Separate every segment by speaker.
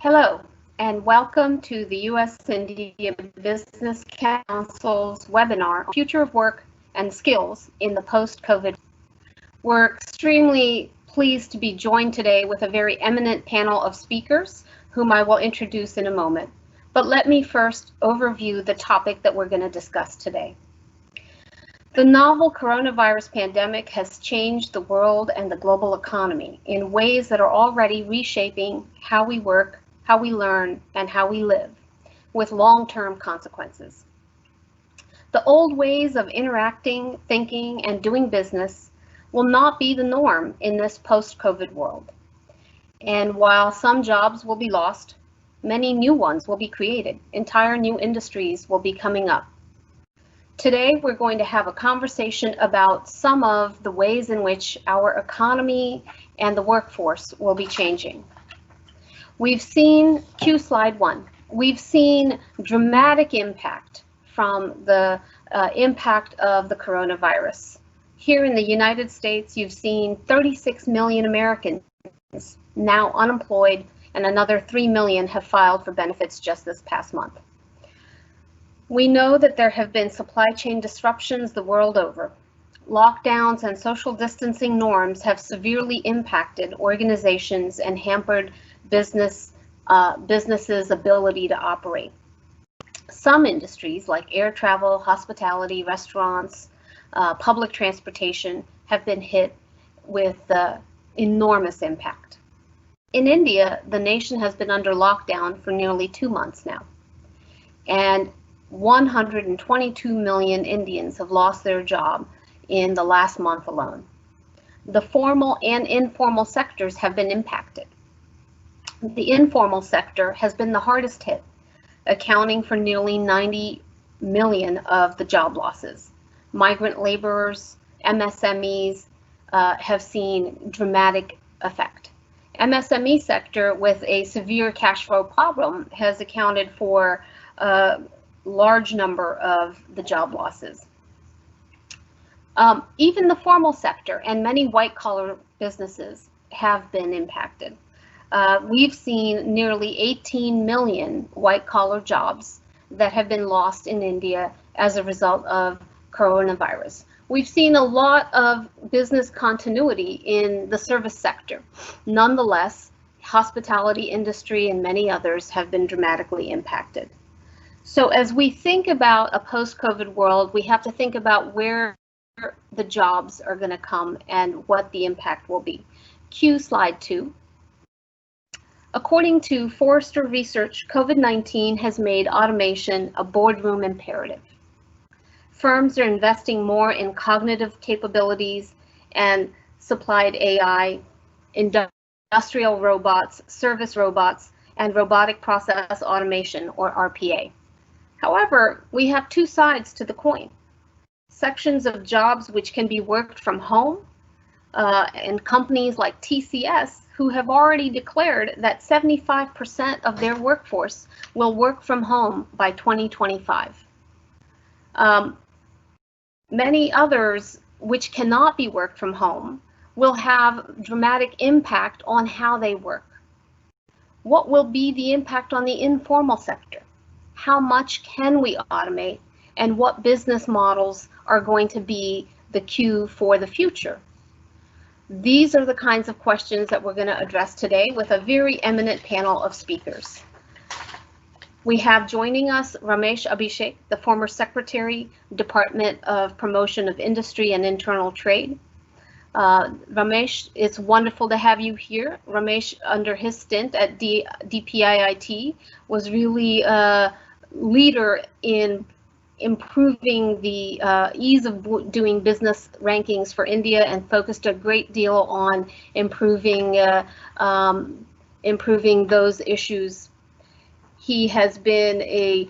Speaker 1: Hello, and welcome to the US India Business Council's webinar on Future of Work and Skills in the Post-COVID. We're extremely pleased to be joined today with a very eminent panel of speakers, whom I will introduce in a moment. But let me first overview the topic that we're going to discuss today. The novel coronavirus pandemic has changed the world and the global economy in ways that are already reshaping how we work, how we learn, and how we live, with long-term consequences. The old ways of interacting, thinking, and doing business will not be the norm in this post-COVID world. And while some jobs will be lost, many new ones will be created. Entire new industries will be coming up. Today, we're going to have a conversation about some of the ways in which our economy and the workforce will be changing. We've seen, cue slide 1, we've seen dramatic impact from the impact of the coronavirus. Here in the United States, you've seen 36 million Americans now unemployed, and another 3 million have filed for benefits just this past month. We know that there have been supply chain disruptions the world over. Lockdowns and social distancing norms have severely impacted organizations and hampered businesses' ability to operate. Some industries like air travel, hospitality, restaurants, public transportation have been hit with enormous impact. In India, the nation has been under lockdown for nearly 2 months now, and 122 million Indians have lost their job in the last month alone. The formal and informal sectors have been impacted. The informal sector has been the hardest hit, accounting for nearly 90 million of the job losses. Migrant laborers, MSMEs have seen dramatic effect. MSME sector with a severe cash flow problem has accounted for large number of the job losses. Even the formal sector and many white-collar businesses have been impacted. We've seen nearly 18 million white-collar jobs that have been lost in India as a result of coronavirus. We've seen a lot of business continuity in the service sector. Nonetheless, hospitality industry and many others have been dramatically impacted. So as we think about a post-COVID world, we have to think about where the jobs are going to come and what the impact will be. Cue slide 2. According to Forrester Research, COVID-19 has made automation a boardroom imperative. Firms are investing more in cognitive capabilities and supplied AI, industrial robots, service robots, and robotic process automation, or RPA. However, we have two sides to the coin. Sections of jobs which can be worked from home, and companies like TCS, who have already declared that 75% of their workforce will work from home by 2025. Many others which cannot be worked from home will have dramatic impact on how they work. What will be the impact on the informal sector? How much can we automate, and what business models are going to be the cue for the future? These are the kinds of questions that we're going to address today with a very eminent panel of speakers. We have joining us Ramesh Abhishek, the former Secretary, Department of Promotion of Industry and Internal Trade. Ramesh, it's wonderful to have you here. Ramesh, under his stint at DPIIT, was really leader in improving the ease of doing business rankings for India, and focused a great deal on improving those issues. He has been a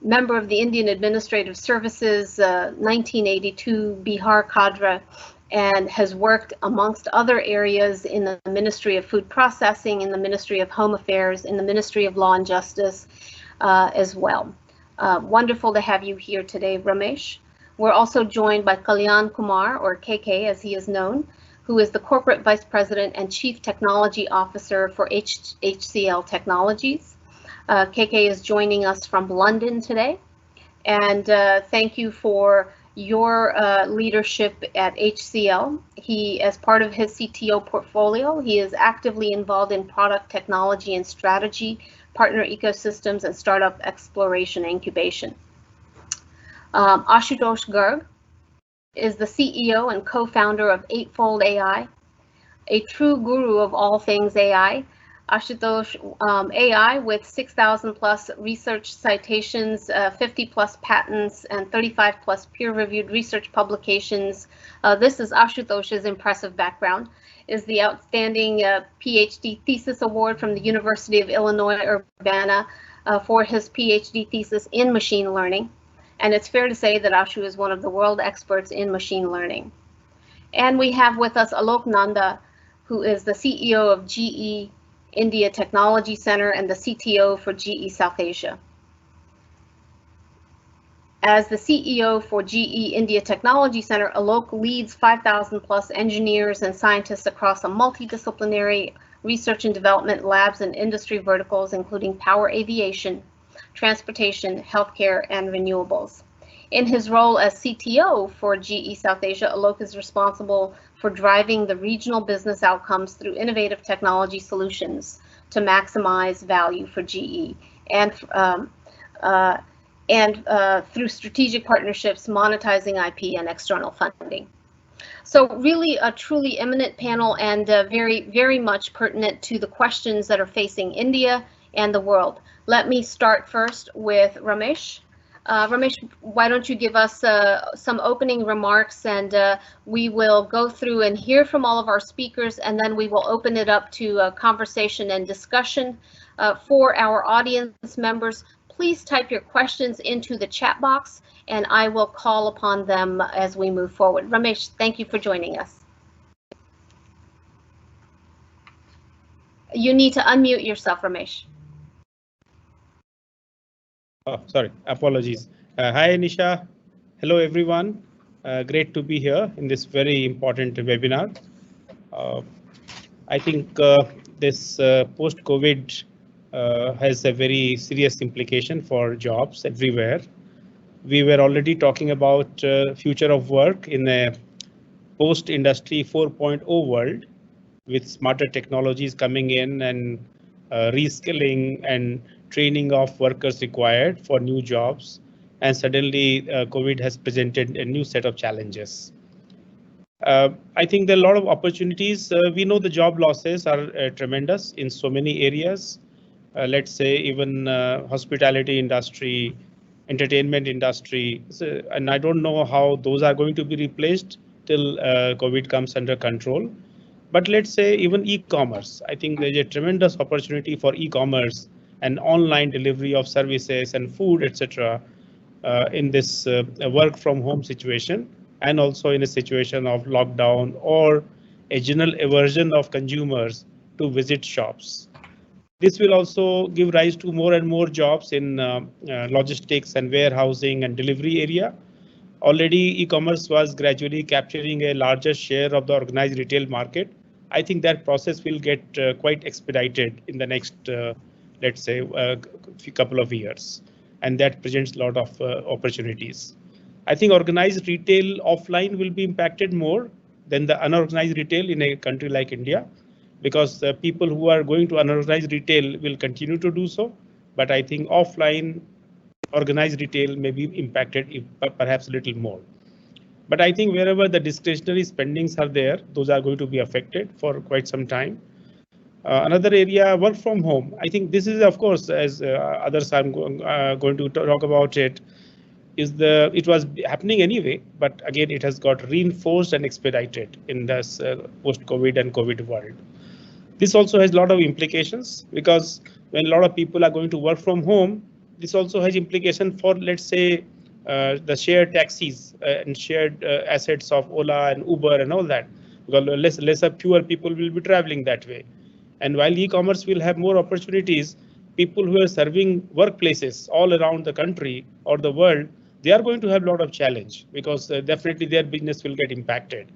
Speaker 1: member of the Indian Administrative Services 1982 Bihar cadre, and has worked amongst other areas in the Ministry of Food Processing, in the Ministry of Home Affairs, in the Ministry of Law and Justice as well. Wonderful to have you here today, Ramesh. We're also joined by Kalyan Kumar, or KK as he is known, who is the Corporate Vice President and Chief Technology Officer for HCL Technologies. KK is joining us from London today. And thank you for your leadership at HCL. He, as part of his CTO portfolio, he is actively involved in product technology and strategy, partner ecosystems, and startup exploration and incubation. Ashutosh Garg is the CEO and co-founder of Eightfold AI, a true guru of all things AI. Ashutosh AI, with 6,000 plus research citations, 50 plus patents, and 35 plus peer-reviewed research publications. This is Ashutosh's impressive background, is the outstanding PhD thesis award from the University of Illinois Urbana for his PhD thesis in machine learning. And it's fair to say that Ashu is one of the world experts in machine learning. And we have with us Alok Nanda, who is the CEO of GE India Technology Center and the CTO for GE South Asia. As the CEO for GE India Technology Center, Alok leads 5,000 plus engineers and scientists across a multidisciplinary research and development labs and industry verticals, including power aviation, transportation, healthcare, and renewables. In his role as CTO for GE South Asia, Alok is responsible for driving the regional business outcomes through innovative technology solutions to maximize value for GE and through strategic partnerships, monetizing IP, and external funding. So really a truly eminent panel and very much pertinent to the questions that are facing India and the world. Let me start first with Ramesh. Ramesh, why don't you give us some opening remarks, and we will go through and hear from all of our speakers, and then we will open it up to conversation and discussion. For our audience members, please type your questions into the chat box, and I will call upon them as we move forward. Ramesh, thank you for joining us. You need to unmute yourself, Ramesh.
Speaker 2: Oh, sorry, apologies. Hi, Nisha. Hello, everyone. Great to be here in this very important webinar. I think this post-COVID has a very serious implication for jobs everywhere. We were already talking about future of work in a post-industry 4.0 world with smarter technologies coming in and reskilling and training of workers required for new jobs. And suddenly COVID has presented a new set of challenges. I think there are a lot of opportunities. We know the job losses are tremendous in so many areas. Let's say even hospitality industry, entertainment industry. So, and I don't know how those are going to be replaced till COVID comes under control. But let's say even e-commerce, I think there's a tremendous opportunity for e-commerce and online delivery of services and food, etc. In this work from home situation, and also in a situation of lockdown or a general aversion of consumers to visit shops. This will also give rise to more and more jobs in logistics and warehousing and delivery area. Already e-commerce was gradually capturing a larger share of the organized retail market. I think that process will get quite expedited in the next, let's say, couple of years. And that presents a lot of opportunities. I think organized retail offline will be impacted more than the unorganized retail in a country like India, because people who are going to unorganized retail will continue to do so. But I think offline organized retail may be impacted perhaps a little more. But I think wherever the discretionary spendings are there, those are going to be affected for quite some time. Another area, work from home. I think this is, of course, as others are going to talk about it, it was happening anyway, but again, it has got reinforced and expedited in this post-COVID and COVID world. This also has a lot of implications, because when a lot of people are going to work from home, this also has implication for, let's say, the shared taxis and shared assets of Ola and Uber and all that, because fewer people will be traveling that way. And while e-commerce will have more opportunities, people who are serving workplaces all around the country or the world, they are going to have a lot of challenge, because definitely their business will get impacted.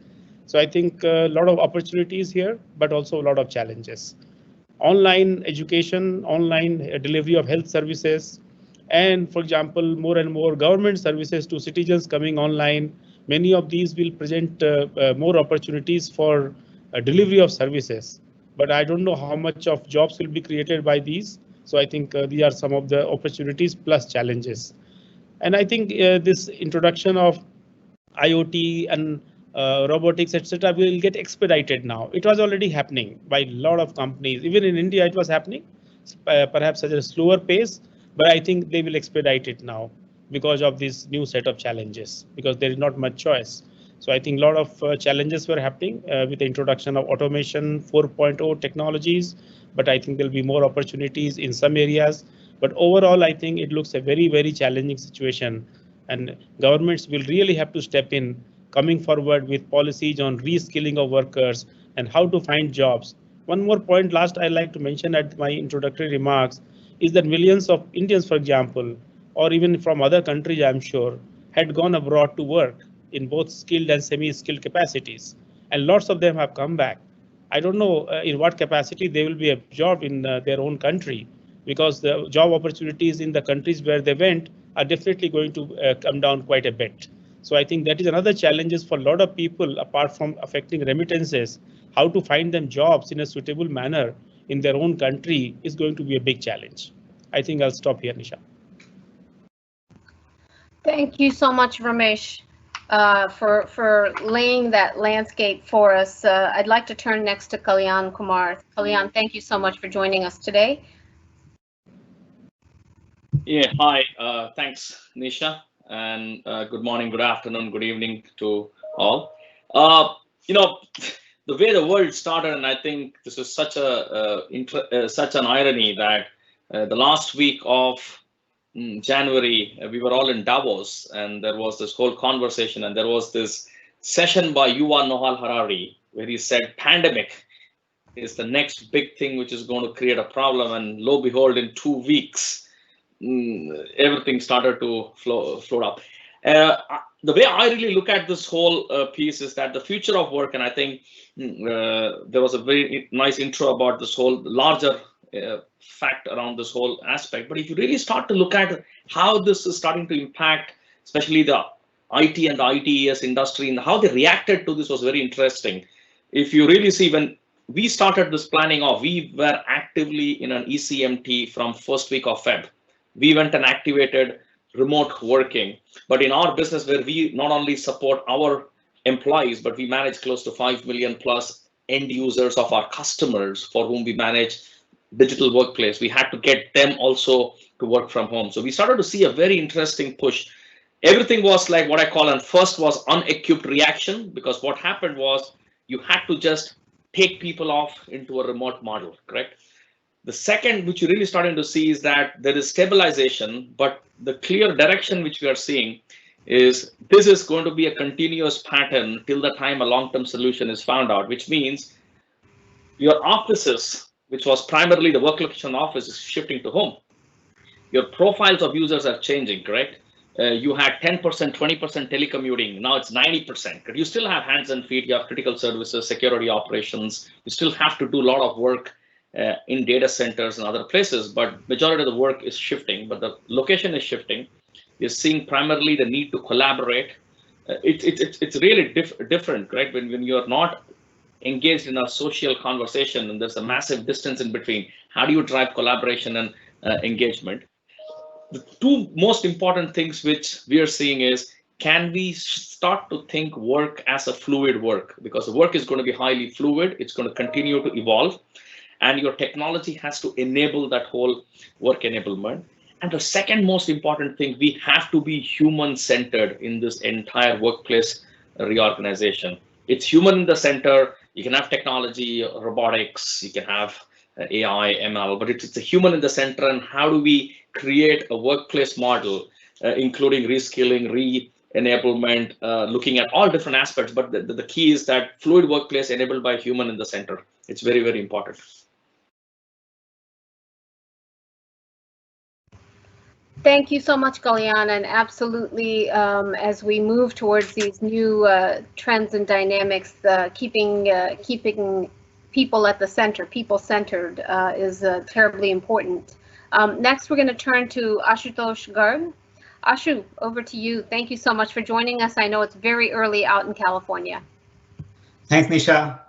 Speaker 2: So I think a lot of opportunities here, but also a lot of challenges. Online education, online delivery of health services, and for example, more and more government services to citizens coming online. Many of these will present more opportunities for delivery of services. But I don't know how much of jobs will be created by these. So I think these are some of the opportunities plus challenges. And I think this introduction of IoT and robotics, etc., will get expedited now. It was already happening by a lot of companies. Even in India, it was happening, perhaps at a slower pace, but I think they will expedite it now because of this new set of challenges, because there is not much choice. So I think a lot of challenges were happening with the introduction of automation 4.0 technologies, but I think there'll be more opportunities in some areas. But overall, I think it looks a very, very challenging situation, and governments will really have to step in, coming forward with policies on reskilling of workers and how to find jobs. One more point last I'd like to mention at my introductory remarks is that millions of Indians, for example, or even from other countries, I'm sure, had gone abroad to work in both skilled and semi-skilled capacities, and lots of them have come back. I don't know in what capacity they will be absorbed in their own country, because the job opportunities in the countries where they went are definitely going to come down quite a bit. So I think that is another challenges for a lot of people, apart from affecting remittances. How to find them jobs in a suitable manner in their own country is going to be a big challenge. I think I'll stop here, Nisha.
Speaker 1: Thank you so much, Ramesh, for laying that landscape for us. I'd like to turn next to Kalyan Kumar. Kalyan, thank you so much for joining us today.
Speaker 3: Yeah, hi. Thanks, Nisha, and good morning, good afternoon, good evening to all. You know, the way the world started, and I think this is such such an irony that the last week of January, we were all in Davos, and there was this whole conversation, and there was this session by Yuval Noah Harari where he said pandemic is the next big thing which is going to create a problem, and lo and behold, in 2 weeks, everything started to float up. The way I really look at this whole piece is that the future of work, and I think there was a very nice intro about this whole larger fact around this whole aspect. But if you really start to look at how this is starting to impact, especially the IT and the ITES industry, and how they reacted to this was very interesting. If you really see, when we started this planning off, we were actively in an ECMT from first week of Feb. We went and activated remote working. But in our business, where we not only support our employees, but we manage close to 5 million plus end users of our customers for whom we manage digital workplace, we had to get them also to work from home. So we started to see a very interesting push. Everything was like what I call, and first was unequipped reaction, because what happened was you had to just take people off into a remote model, correct? The second, which you're really starting to see, is that there is stabilization, but the clear direction which we are seeing is this is going to be a continuous pattern till the time a long-term solution is found out, which means your offices, which was primarily the work location office, is shifting to home. Your profiles of users are changing, correct? You had 10%, 20% telecommuting. Now it's 90%. But you still have hands and feet. You have critical services, security operations. You still have to do a lot of work in data centers and other places, but majority of the work is shifting, but the location is shifting. You're seeing primarily the need to collaborate. It's really different, right? When you're not engaged in a social conversation and there's a massive distance in between, how do you drive collaboration and engagement? The two most important things which we are seeing is, can we start to think work as a fluid work? Because the work is going to be highly fluid. It's going to continue to evolve. And your technology has to enable that whole work enablement. And the second most important thing, we have to be human-centered in this entire workplace reorganization. It's human in the center. You can have technology, robotics, you can have AI, ML, but it's a human in the center. And how do we create a workplace model, including reskilling, re-enablement, looking at all different aspects. But the key is that fluid workplace enabled by human in the center. It's very, very important.
Speaker 1: Thank you so much, Kalyan, and absolutely, as we move towards these new trends and dynamics, keeping people at the center, people-centered, is terribly important. Next, we're going to turn to Ashutosh Garg. Ashu, over to you. Thank you so much for joining us. I know it's very early out in California.
Speaker 4: Thanks, Nisha,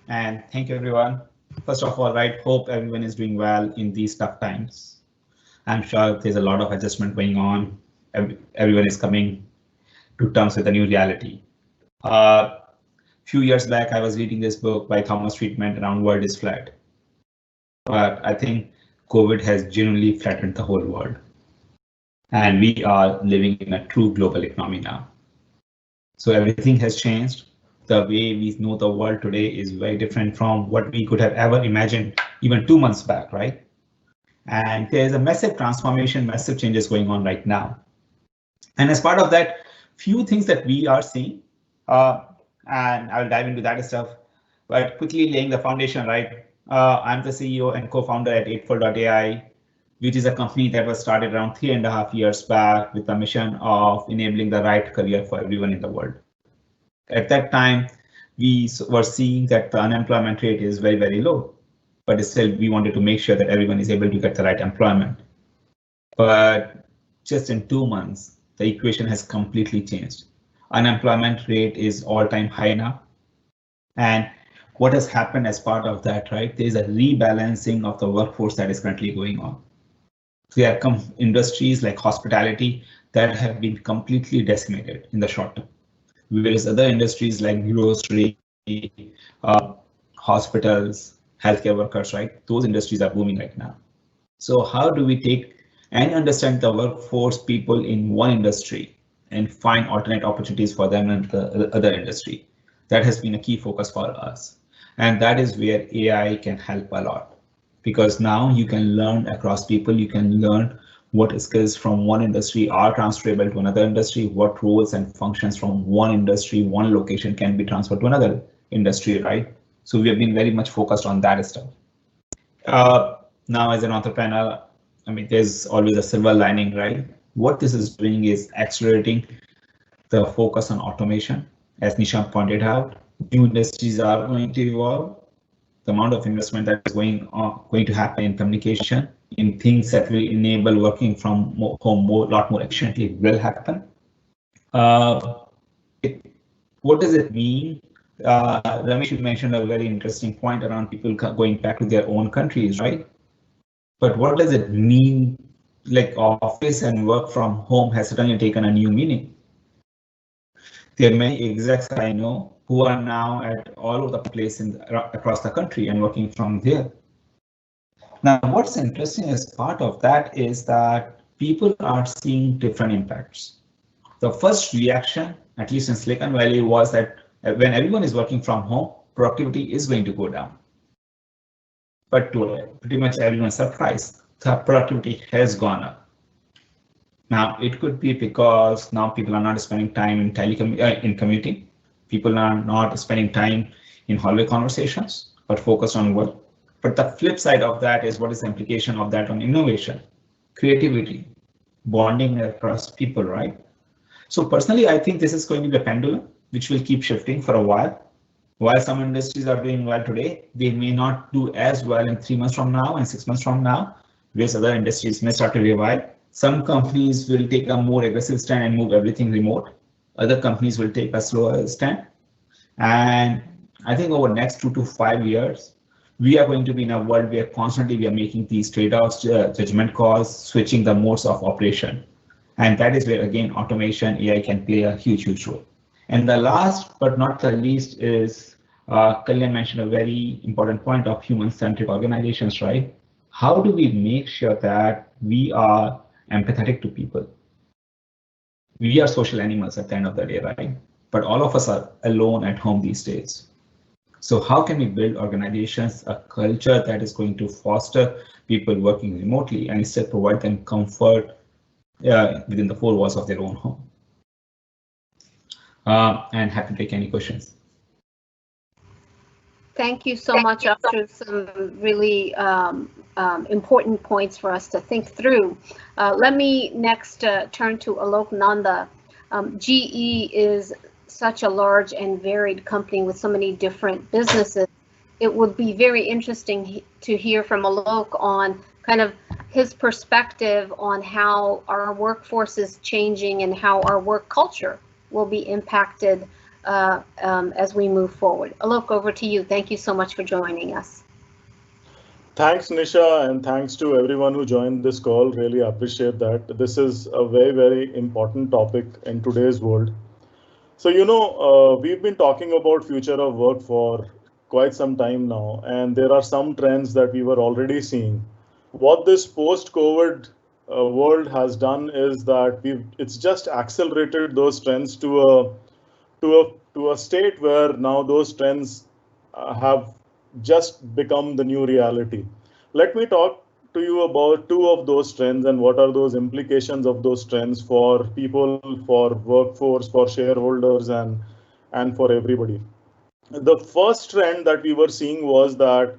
Speaker 4: and thank you, everyone. First of all, hope everyone is doing well in these tough times. I'm sure there's a lot of adjustment going on. Everyone is coming to terms with a new reality. Few years back, I was reading this book by Thomas Friedman around World is Flat. But I think COVID has genuinely flattened the whole world. And we are living in a true global economy now. So everything has changed. The way we know the world today is very different from what we could have ever imagined even 2 months back, right? And there's a massive transformation, massive changes going on right now. And as part of that, few things that we are seeing, and I'll dive into that stuff, but quickly laying the foundation, right? I'm the CEO and co-founder at Eightfold.ai, which is a company that was started around 3.5 years back with the mission of enabling the right career for everyone in the world. At that time, we were seeing that the unemployment rate is very, very low, but still we wanted to make sure that everyone is able to get the right employment. But just in 2 months, the equation has completely changed. Unemployment rate is all-time high now. And what has happened as part of that, right? There's a rebalancing of the workforce that is currently going on. So there are industries like hospitality that have been completely decimated in the short term, whereas other industries like grocery, hospitals, healthcare workers, right? Those industries are booming right now. So how do we take and understand the workforce people in one industry and find alternate opportunities for them in the other industry? That has been a key focus for us. And that is where AI can help a lot, because now you can learn across people, you can learn what skills from one industry are transferable to another industry, what roles and functions from one industry, one location can be transferred to another industry, right? So we have been very much focused on that stuff. Now as an entrepreneur, I mean, there's always a silver lining, right? What this is doing is accelerating the focus on automation. As Nisha pointed out, new industries are going to evolve. The amount of investment that is going to happen in communication, in things that will enable working from home a lot more efficiently will happen. What does it mean? Ramesh, you mentioned a very interesting point around people going back to their own countries, right? But what does it mean? Like office and work from home has certainly taken a new meaning. There are many execs I know who are now at all over the place across the country and working from there. Now, what's interesting as part of that is that people are seeing different impacts. The first reaction, at least in Silicon Valley, was that when everyone is working from home, productivity is going to go down. But to pretty much everyone's surprise, the productivity has gone up. Now, it could be because now people are not spending time in commuting. People are not spending time in hallway conversations, but focused on work. But the flip side of that is what is the implication of that on innovation, creativity, bonding across people, right? So personally, I think this is going to be a pendulum, which will keep shifting for a while. While some industries are doing well today, they may not do as well in 3 months from now and 6 months from now, whereas other industries may start to revive. Some companies will take a more aggressive stand and move everything remote. Other companies will take a slower stand. And I think over the next 2 to 5 years, we are going to be in a world where constantly we are making these trade-offs, judgment calls, switching the modes of operation. And that is where, again, automation, AI can play a huge, huge role. And the last but not the least is, Kalyan mentioned a very important point of human-centric organizations, right? How do we make sure that we are empathetic to people? We are social animals at the end of the day, right? But all of us are alone at home these days. So how can we build organizations, a culture that is going to foster people working remotely and instead provide them comfort within the four walls of their own home? And happy to take any questions.
Speaker 1: Thank you so much, Ashu. Some really important points for us to think through. Let me next turn to Alok Nanda. GE is such a large and varied company with so many different businesses. It would be very interesting to hear from Alok on kind of his perspective on how our workforce is changing and how our work culture will be impacted as we move forward. Alok, over to you. Thank you so much for joining us.
Speaker 5: Thanks, Nisha, and thanks to everyone who joined this call. Really appreciate that. This is a very, very important topic in today's world. So, we've been talking about future of work for quite some time now, and there are some trends that we were already seeing. What this post-COVID world has done is that it's just accelerated those trends to a state where now those trends have just become the new reality. Let me talk to you about two of those trends and what are those implications of those trends for people, for workforce, for shareholders, and for everybody. The first trend that we were seeing was that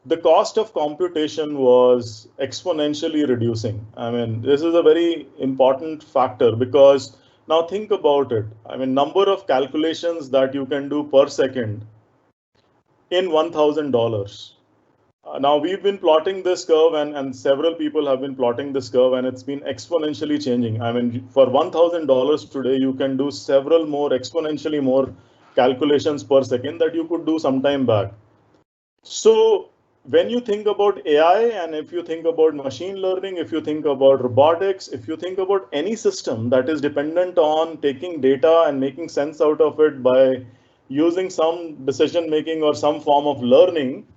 Speaker 5: the cost of computation was exponentially reducing. I mean, this is a very important factor because now think about it. I mean, number of calculations that you can do per second in $1,000. Now we've been plotting this curve and several people have been plotting this curve and it's been exponentially changing. I mean, for $1,000 today, you can do several more exponentially more calculations per second that you could do some time back. So when you think about AI and if you think about machine learning, if you think about robotics, if you think about any system that is dependent on taking data and making sense out of it by using some decision making or some form of learning,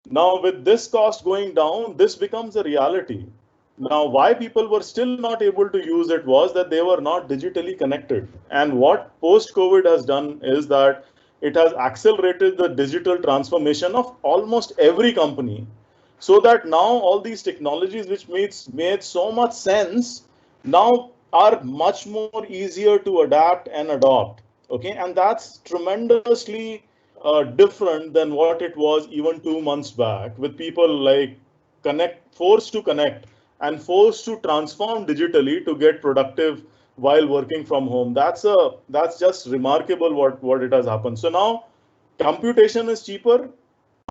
Speaker 5: now with this cost going down, this becomes a reality. Now, why people were still not able to use it was that they were not digitally connected. And what post-COVID has done is that it has accelerated the digital transformation of almost every company. So that now all these technologies which made so much sense now are much more easier to adapt and adopt. Okay, and that's tremendously different than what it was even 2 months back, with people like forced to connect and forced to transform digitally to get productive while working from home. That's just remarkable what it has happened. So now computation is cheaper,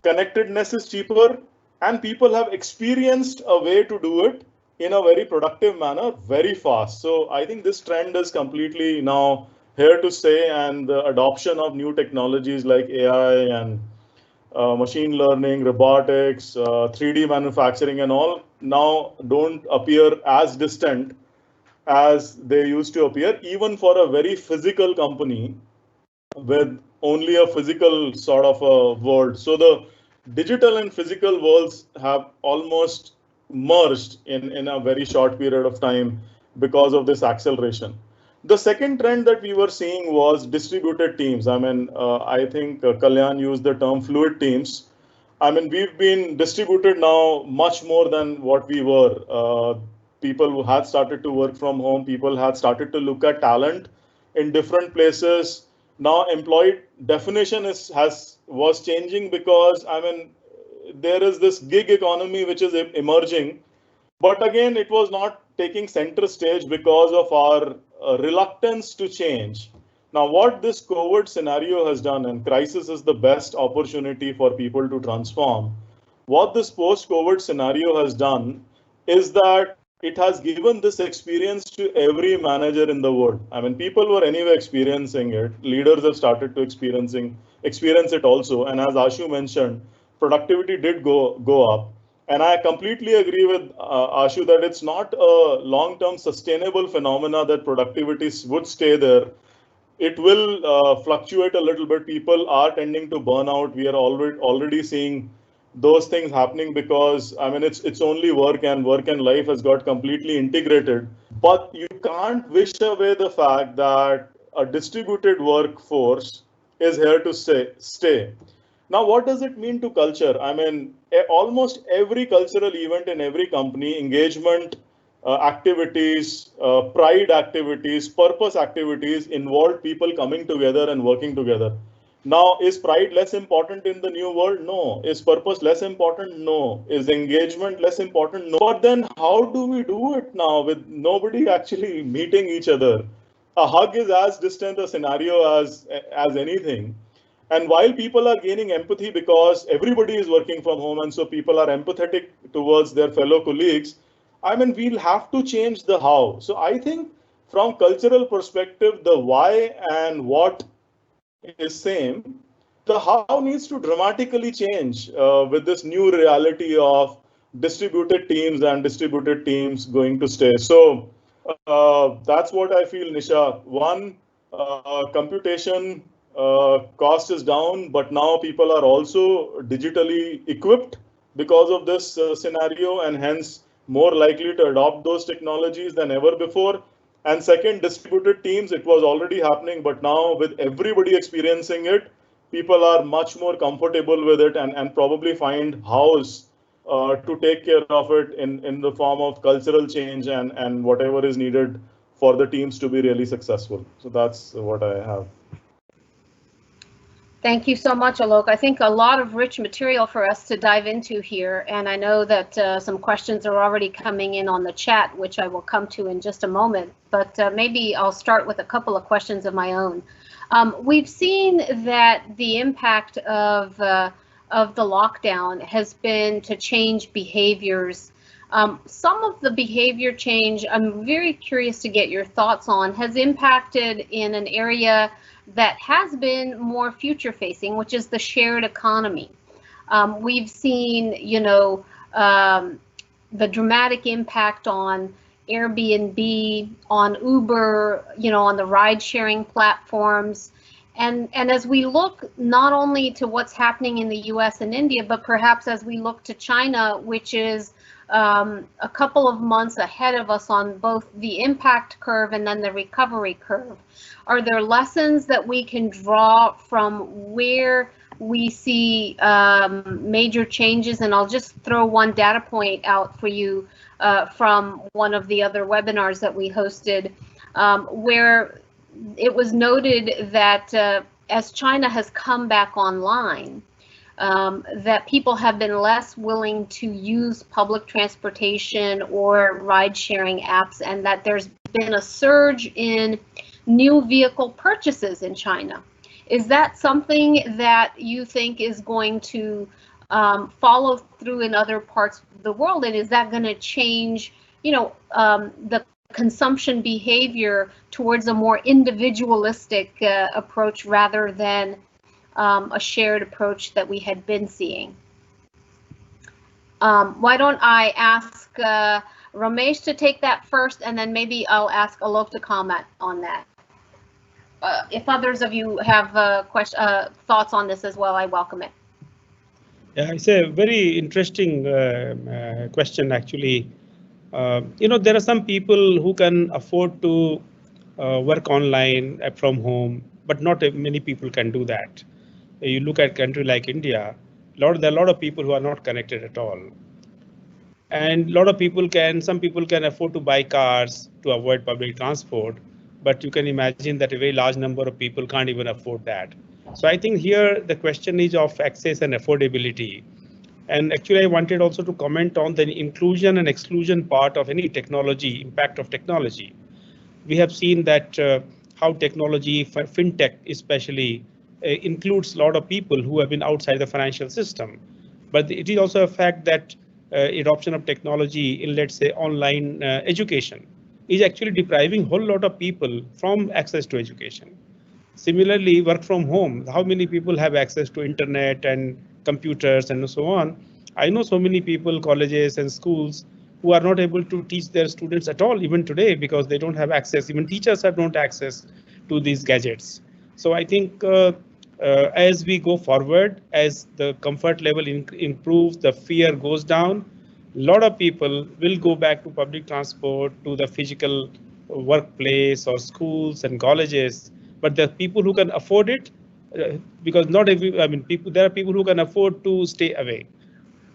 Speaker 5: connectedness is cheaper, and people have experienced a way to do it in a very productive manner very fast. So I think this trend is completely now here to stay, and the adoption of new technologies like AI and machine learning, robotics, 3D manufacturing and all now don't appear as distant as they used to appear, even for a very physical company with only a physical sort of a world. So the digital and physical worlds have almost merged in a very short period of time because of this acceleration. The second trend that we were seeing was distributed teams. I mean, I think Kalyan used the term fluid teams. I mean, we've been distributed now much more than what we were. People who had started to work from home, people had started to look at talent in different places. Now, employee definition was changing because I mean, there is this gig economy which is emerging. But again, it was not taking center stage because of our reluctance to change. Now, what this COVID scenario has done, and crisis is the best opportunity for people to transform. What this post-COVID scenario has done is that it has given this experience to every manager in the world. I mean, people were anyway experiencing it. Leaders have started to experience it also. And as Ashu mentioned, productivity did go up. And I completely agree with Ashu that it's not a long-term sustainable phenomena that productivity would stay there. It will fluctuate a little bit. People are tending to burn out. We are already seeing those things happening because I mean it's only work and life has got completely integrated. But you can't wish away the fact that a distributed workforce is here to stay. Now, what does it mean to culture? I mean, almost every cultural event in every company, engagement activities, pride activities, purpose activities involve people coming together and working together. Now, is pride less important in the new world? No. Is purpose less important? No. Is engagement less important? No. But then how do we do it now with nobody actually meeting each other? A hug is as distant a scenario as anything. And while people are gaining empathy because everybody is working from home and so people are empathetic towards their fellow colleagues, I mean, we'll have to change the how. So I think from cultural perspective, the why and what is same. The how needs to dramatically change with this new reality of distributed teams and distributed teams going to stay. So that's what I feel, Nisha. One, computation cost is down, but now people are also digitally equipped because of this scenario and hence more likely to adopt those technologies than ever before. And second, distributed teams, it was already happening, but now with everybody experiencing it, people are much more comfortable with it and probably find hows to take care of it in the form of cultural change and whatever is needed for the teams to be really successful. So that's what I have.
Speaker 1: Thank you so much, Alok. I think a lot of rich material for us to dive into here, and I know that some questions are already coming in on the chat, which I will come to in just a moment, but maybe I'll start with a couple of questions of my own. We've seen that the impact of the lockdown has been to change behaviors. Some of the behavior change, I'm very curious to get your thoughts on, has impacted in an area that has been more future facing, which is the shared economy. We've seen, the dramatic impact on Airbnb, on Uber, on the ride sharing platforms. And as we look not only to what's happening in the US and India, but perhaps as we look to China, which is a couple of months ahead of us on both the impact curve and then the recovery curve. Are there lessons that we can draw from where we see major changes? And I'll just throw one data point out for you from one of the other webinars that we hosted, where it was noted that as China has come back online, that people have been less willing to use public transportation or ride-sharing apps, and that there's been a surge in new vehicle purchases in China. Is that something that you think is going to follow through in other parts of the world, and is that going to change, the consumption behavior towards a more individualistic approach rather than a shared approach that we had been seeing? Why don't I ask Ramesh to take that first, and then maybe I'll ask Alok to comment on that. If others of you have thoughts on this as well, I welcome it.
Speaker 2: Yeah, it's a very interesting question, actually. There are some people who can afford to work online from home, but not many people can do that. You look at a country like India, there are a lot of people who are not connected at all. And a lot of people some people can afford to buy cars to avoid public transport, but you can imagine that a very large number of people can't even afford that. So I think here the question is of access and affordability. And actually, I wanted also to comment on the inclusion and exclusion part of any technology, impact of technology. We have seen that how technology, fintech especially, includes a lot of people who have been outside the financial system. But it is also a fact that adoption of technology in, let's say, online education is actually depriving a whole lot of people from access to education. Similarly, work from home, how many people have access to internet and computers and so on? I know so many people, colleges and schools, who are not able to teach their students at all, even today, because they don't have access. Even teachers have not access to these gadgets. So I think as we go forward, as the comfort level improves, the fear goes down, a lot of people will go back to public transport, to the physical workplace or schools and colleges. But the people who can afford it, because not every, there are people who can afford to stay away.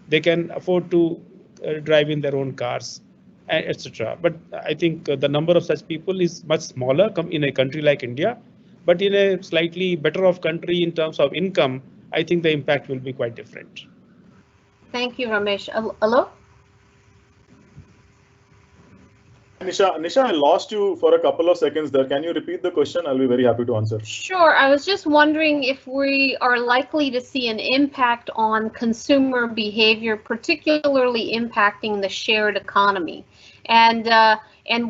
Speaker 2: They can afford to drive in their own cars, etc. But I think the number of such people is much smaller in a country like India. but in a slightly better off country in terms of income, I think the impact will be quite different.
Speaker 1: Thank you, Ramesh. Alok?
Speaker 5: Nisha, I lost you for a couple of seconds there. Can you repeat the question? I'll be very happy to answer.
Speaker 1: Sure. I was just wondering if we are likely to see an impact on consumer behavior, particularly impacting the shared economy, and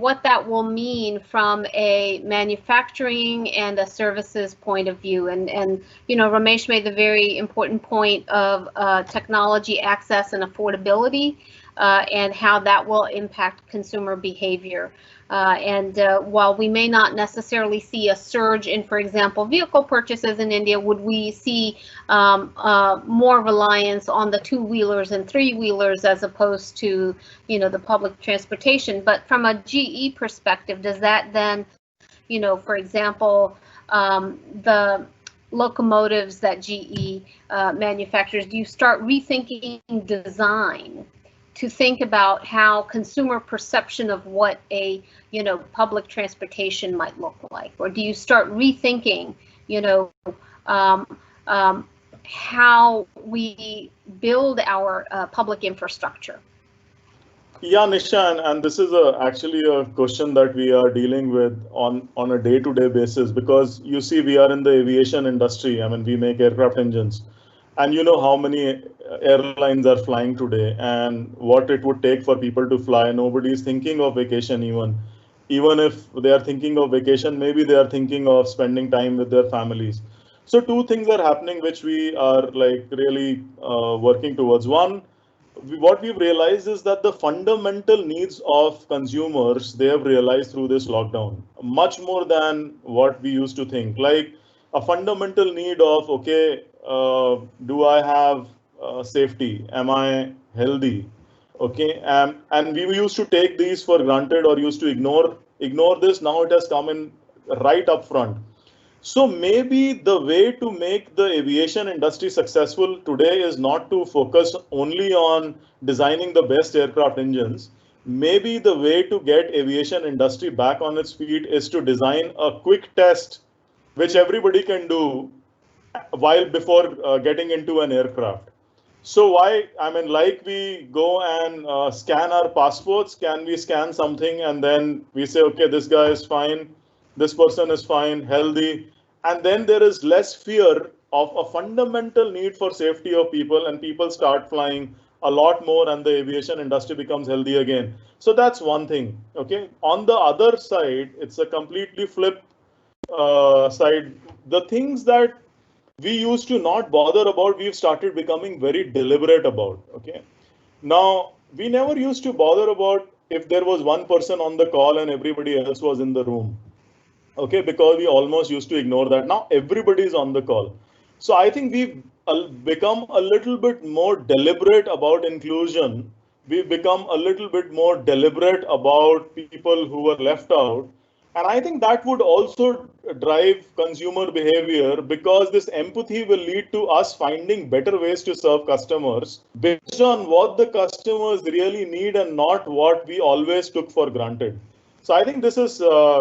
Speaker 1: what that will mean from a manufacturing and a services point of view. And you know, Ramesh made the very important point of technology access and affordability. And how that will impact consumer behavior. While we may not necessarily see a surge in, for example, vehicle purchases in India, would we see more reliance on the two-wheelers and three-wheelers as opposed to, you know, the public transportation? But from a GE perspective, does that then, you know, for example, the locomotives that GE manufactures, do you start rethinking design to think about how consumer perception of what a, you know, public transportation might look like? Or do you start rethinking, you know, how we build our public infrastructure?
Speaker 5: Yeah, Nisha, and this is actually a question that we are dealing with on a day-to-day basis, because you see, we are in the aviation industry. I mean, we make aircraft engines, and you know how many airlines are flying today and what it would take for people to fly. Nobody is thinking of vacation even if they are thinking of vacation, maybe they are thinking of spending time with their families. So two things are happening which we are like really working towards. One, what we've realized is that the fundamental needs of consumers, they have realized through this lockdown much more than what we used to think. Like a fundamental need of, okay, do I have safety? Am I healthy? Okay, and we used to take these for granted or used to ignore this. Now it has come in right up front. So maybe the way to make the aviation industry successful today is not to focus only on designing the best aircraft engines. Maybe the way to get aviation industry back on its feet is to design a quick test which everybody can do while before getting into an aircraft. So why, I mean, like we go and scan our passports, can we scan something and then we say, okay, this guy is fine, this person is fine, healthy, and then there is less fear of a fundamental need for safety of people, and people start flying a lot more and the aviation industry becomes healthy again. So that's one thing. Okay. On the other side, it's a completely flip side. The things that we used to not bother about, we've started becoming very deliberate about. Okay. Now, we never used to bother about if there was one person on the call and everybody else was in the room. Okay, because we almost used to ignore that. Now everybody is on the call. So I think we've become a little bit more deliberate about inclusion. We've become a little bit more deliberate about people who were left out. And I think that would also drive consumer behavior, because this empathy will lead to us finding better ways to serve customers based on what the customers really need and not what we always took for granted. So I think this is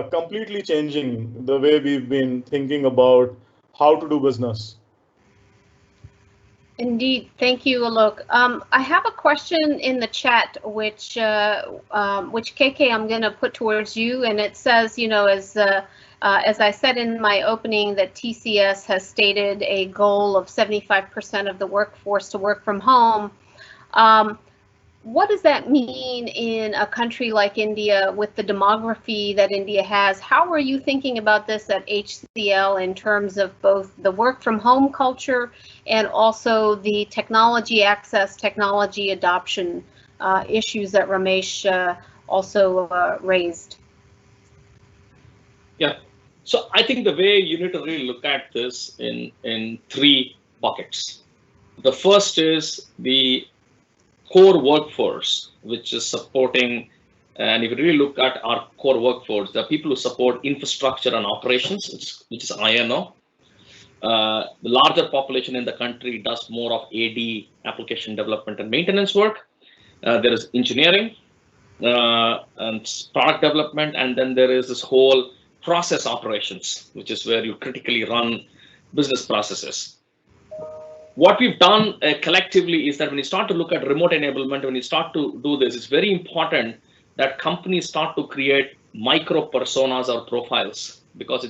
Speaker 5: completely changing the way we've been thinking about how to do business.
Speaker 1: Indeed. Thank you, Alok. I have a question in the chat, which KK, I'm going to put towards you, and it says, you know, as I said in my opening, that TCS has stated a goal of 75% of the workforce to work from home. What does that mean in a country like India with the demography that India has? How are you thinking about this at HCL in terms of both the work from home culture and also the technology access, technology adoption issues that Ramesh also raised?
Speaker 3: Yeah, so I think the way you need to really look at this in three buckets. The first is the core workforce, which is supporting, and if you really look at our core workforce, the people who support infrastructure and operations, which is INO. The larger population in the country does more of AD, application development and maintenance work. There is engineering and product development, and then there is this whole process operations, which is where you critically run business processes. What we've done collectively is that when you start to look at remote enablement, when you start to do this, it's very important that companies start to create micro personas or profiles, because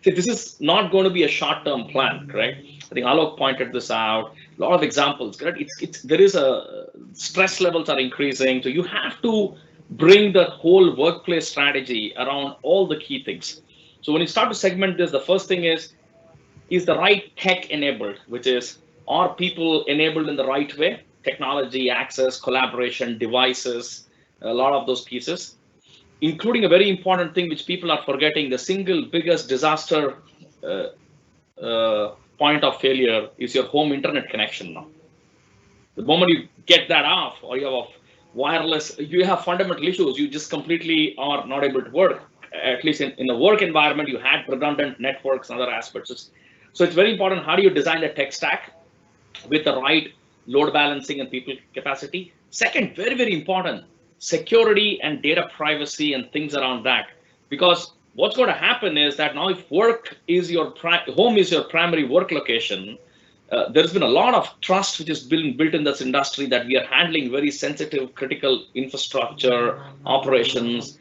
Speaker 3: this is not going to be a short-term plan, correct? I think Alok pointed this out. A lot of examples, correct? There is a stress levels are increasing, so you have to bring the whole workplace strategy around all the key things. So when you start to segment this, the first thing is the right tech enabled, which is, are people enabled in the right way? Technology, access, collaboration, devices, a lot of those pieces, including a very important thing which people are forgetting. The single biggest disaster point of failure is your home internet connection now. The moment you get that off, or you have a wireless, you have fundamental issues. You just completely are not able to work. At least in the work environment, you had redundant networks and other aspects. So it's very important. How do you design the tech stack with the right load balancing and people capacity? Second, very, very important, security and data privacy and things around that. Because what's going to happen is that now if work is home is your primary work location, there's been a lot of trust which has been built in this industry that we are handling very sensitive, critical infrastructure, operations,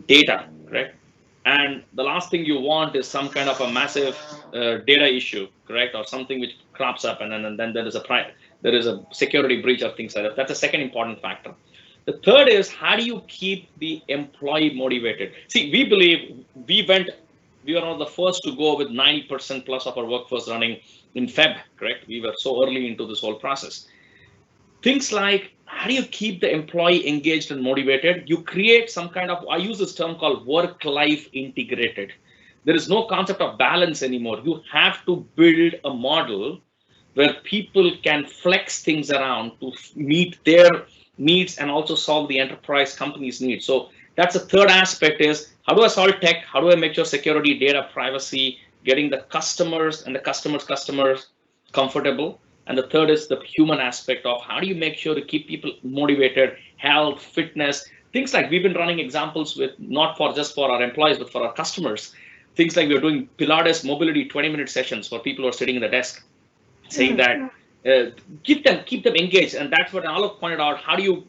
Speaker 3: data, correct? And the last thing you want is some kind of a massive data issue, correct, or something which crops up, and then there is a security breach or things like that. That's a second important factor. The third is, how do you keep the employee motivated? See, we believe we were one of the first to go with 90% plus of our workforce running in Feb, correct? We were so early into this whole process. Things like, how do you keep the employee engaged and motivated? You create some kind of, I use this term called work-life integrated. There is no concept of balance anymore. You have to build a model where people can flex things around to meet their needs and also solve the enterprise company's needs. So that's the third aspect, is how do I solve tech? How do I make sure security, data, privacy, getting the customers and the customers comfortable? And the third is the human aspect of how do you make sure to keep people motivated, health, fitness, things like we've been running examples with, not for just for our employees, but for our customers. Things like we're doing Pilates mobility 20-minute sessions for people who are sitting in the desk, saying that keep them engaged. And that's what Alok pointed out. How do you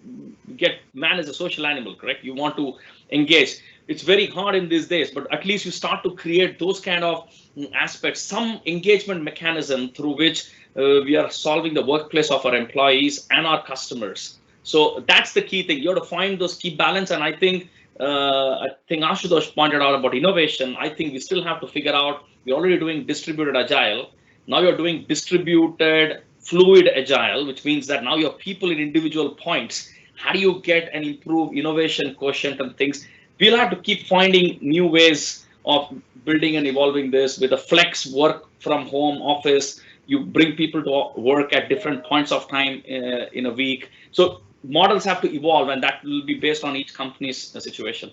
Speaker 3: man is a social animal, correct? You want to engage. It's very hard in these days, but at least you start to create those kind of aspects, some engagement mechanism through which we are solving the workplace of our employees and our customers. So that's the key thing. You have to find those key balance. And I think Ashutosh pointed out about innovation. I think we still have to figure out, we're already doing distributed agile. Now you're doing distributed fluid agile, which means that now you have people in individual points. How do you get and improve innovation quotient and things? We'll have to keep finding new ways of building and evolving this with a flex work from home office. You bring people to work at different points of time in a week. So models have to evolve, and that will be based on each company's situation.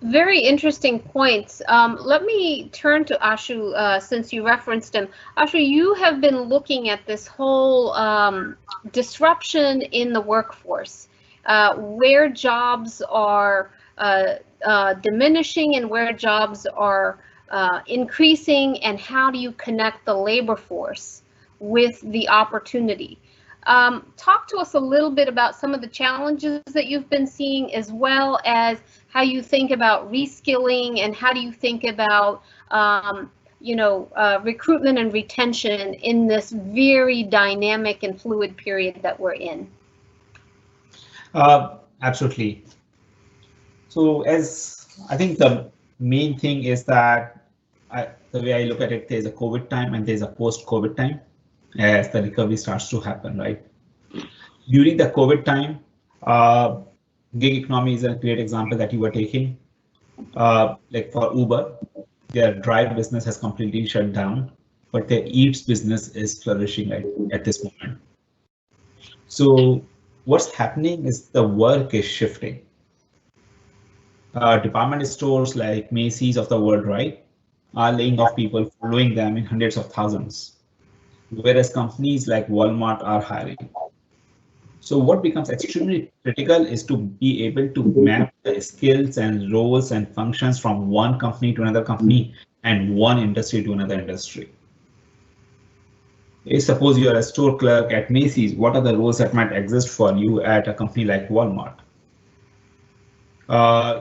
Speaker 1: Very interesting points. Let me turn to Ashu, since you referenced him. Ashu, you have been looking at this whole disruption in the workforce, where jobs are diminishing and where jobs are increasing, and how do you connect the labor force with the opportunity? Talk to us a little bit about some of the challenges that you've been seeing, as well as how you think about reskilling, and how do you think about recruitment and retention in this very dynamic and fluid period that we're in.
Speaker 4: Absolutely. So as I think the main thing is that the way I look at it, there's a COVID time and there's a post-COVID time as the recovery starts to happen, right? During the COVID time, gig economy is a great example that you were taking. Like for Uber, their drive business has completely shut down, but their Eats business is flourishing at this moment. So what's happening is the work is shifting. Department stores like Macy's of the world, right, are laying off people, following them in hundreds of thousands, whereas companies like Walmart are hiring. So what becomes extremely critical is to be able to map the skills and roles and functions from one company to another company and one industry to another industry. If suppose you are a store clerk at Macy's, what are the roles that might exist for you at a company like Walmart?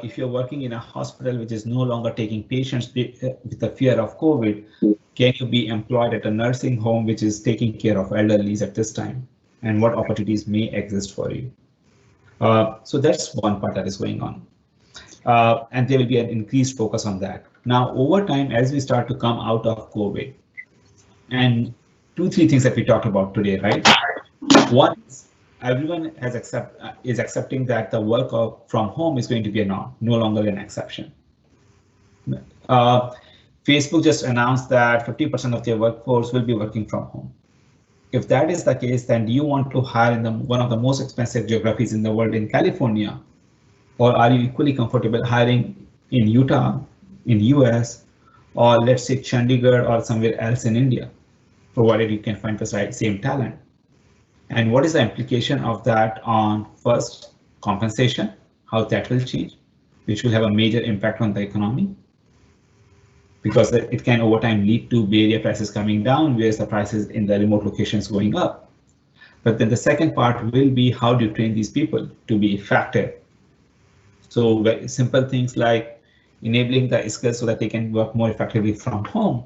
Speaker 4: If you're working in a hospital which is no longer taking patients with the fear of COVID, can you be employed at a nursing home which is taking care of elderlies at this time? And what opportunities may exist for you? So that's one part that is going on. And there will be an increased focus on that. Now, over time, as we start to come out of COVID, and 2-3 things that we talked about today, right? One is everyone is accepting that the work from home is going to be a norm, no longer an exception. Facebook just announced that 50% of their workforce will be working from home. If that is the case, then do you want to hire in one of the most expensive geographies in the world in California? Or are you equally comfortable hiring in Utah, in US, or let's say Chandigarh or somewhere else in India, provided you can find the same talent? And what is the implication of that on first compensation, how that will change, which will have a major impact on the economy? Because it can over time lead to Bay Area prices coming down, whereas the prices in the remote locations going up. But then the second part will be how do you train these people to be effective? So very simple things like enabling the skills so that they can work more effectively from home.